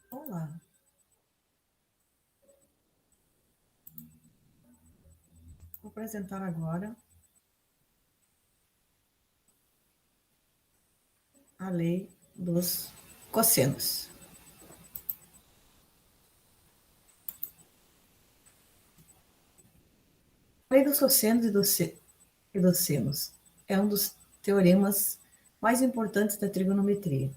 Olá, vou apresentar agora a lei dos cossenos. A lei dos cossenos e dos senos é um dos teoremas mais importantes da trigonometria,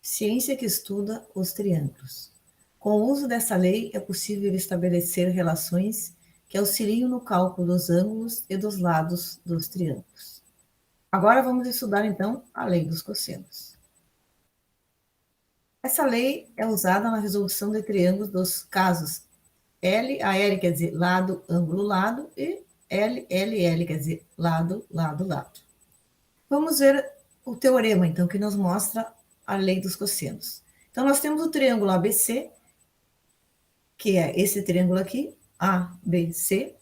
ciência que estuda os triângulos. Com o uso dessa lei, é possível estabelecer relações que auxiliam no cálculo dos ângulos e dos lados dos triângulos. Agora vamos estudar, então, a lei dos cossenos. Essa lei é usada na resolução de triângulos dos casos a L quer dizer lado, ângulo, lado, e L quer dizer lado, lado, lado. Vamos ver o teorema, então, que nos mostra a lei dos cossenos. Então, nós temos o triângulo ABC, que é esse triângulo aqui, ABC,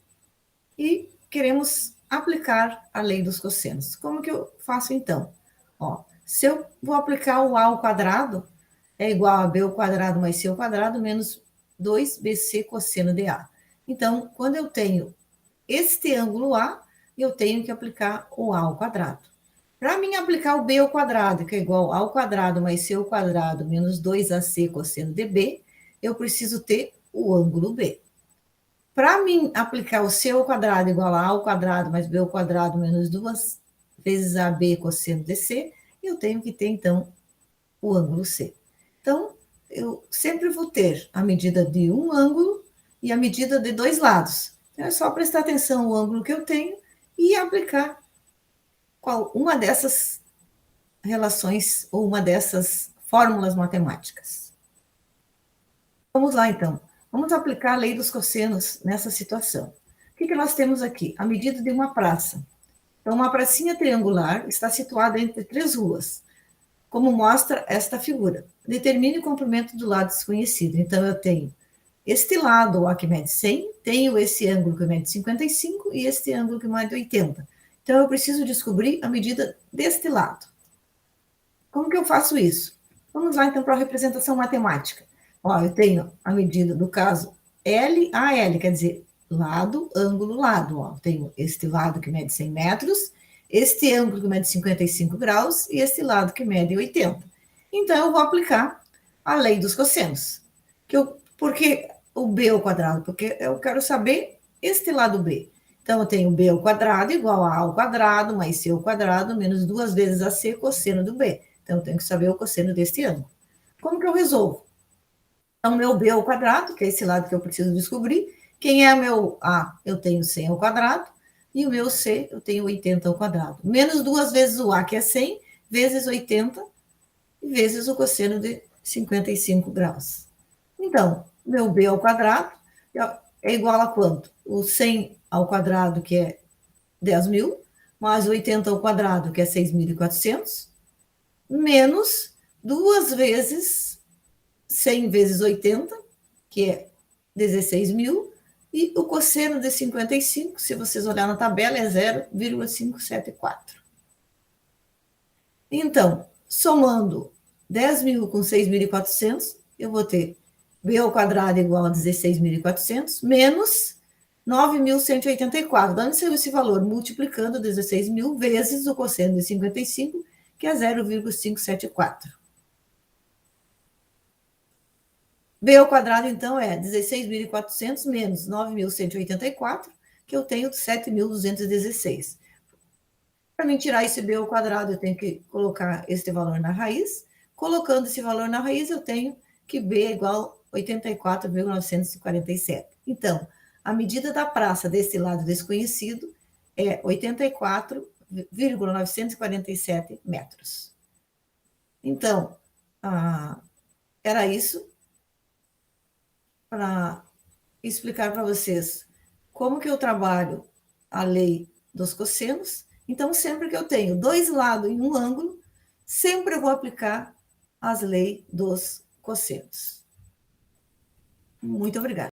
e queremos aplicar a lei dos cossenos. Como que eu faço, então? Ó, se eu vou aplicar o A ao quadrado, é igual a B ao quadrado mais C ao quadrado menos 2BC cosseno de A. Então, quando eu tenho este ângulo A, eu tenho que aplicar o A ao quadrado. Para mim aplicar o B ao quadrado, que é igual a ao quadrado mais C ao quadrado menos 2AC cosseno de B, eu preciso ter o ângulo B. Para mim aplicar o C ao quadrado igual a ao quadrado mais B ao quadrado menos 2 vezes AB cosseno de C, eu tenho que ter, então, o ângulo C. Então, eu sempre vou ter a medida de um ângulo e a medida de dois lados. Então, é só prestar atenção no ângulo que eu tenho e aplicar uma dessas relações ou uma dessas fórmulas matemáticas. Vamos lá, então. Vamos aplicar a lei dos cossenos nessa situação. O que nós temos aqui? A medida de uma praça. Então, uma pracinha triangular está situada entre três ruas, como mostra esta figura. Determine o comprimento do lado desconhecido. Então, eu tenho este lado, o A que mede 100, tenho esse ângulo que mede 55 e este ângulo que mede 80. Então, eu preciso descobrir a medida deste lado. Como que eu faço isso? Vamos lá, então, para a representação matemática. Ó, eu tenho a medida do caso L a L, quer dizer, lado, ângulo, lado. Ó, eu tenho este lado que mede 100 metros, este ângulo que mede 55 graus e este lado que mede 80. Então, eu vou aplicar a lei dos cossenos. Por que o B ao quadrado? Porque eu quero saber este lado B. Então, eu tenho B ao quadrado igual a ao quadrado mais C ao quadrado menos 2 vezes AC cosseno do B. Então, eu tenho que saber o cosseno deste ângulo. Como que eu resolvo? Então, meu B ao quadrado, que é esse lado que eu preciso descobrir. Quem é o meu A? Eu tenho 100 ao quadrado. E o meu C, eu tenho 80 ao quadrado. Menos 2 vezes o A, que é 100, vezes 80, vezes o cosseno de 55 graus. Então, meu B ao quadrado é igual a quanto? O 100 ao quadrado, que é 10.000, mais o 80 ao quadrado, que é 6.400, menos 2 vezes 100 vezes 80, que é 16.000, e o cosseno de 55, se vocês olharem na tabela, é 0,574. Então, somando 10.000 com 6.400, eu vou ter B ao quadrado igual a 16.400, menos 9.184. De onde saiu esse valor? Multiplicando 16.000 vezes o cosseno de 55, que é 0,574. B ao quadrado, então, é 16.400 menos 9.184, que eu tenho 7.216. Para mim tirar esse B ao quadrado, eu tenho que colocar este valor na raiz. Colocando esse valor na raiz, eu tenho que B é igual a 84,947. Então, a medida da praça desse lado desconhecido é 84,947 metros. Então, era isso para explicar para vocês como que eu trabalho a lei dos cossenos. Então, sempre que eu tenho dois lados em um ângulo, sempre eu vou aplicar as leis dos cossenos. Muito obrigada.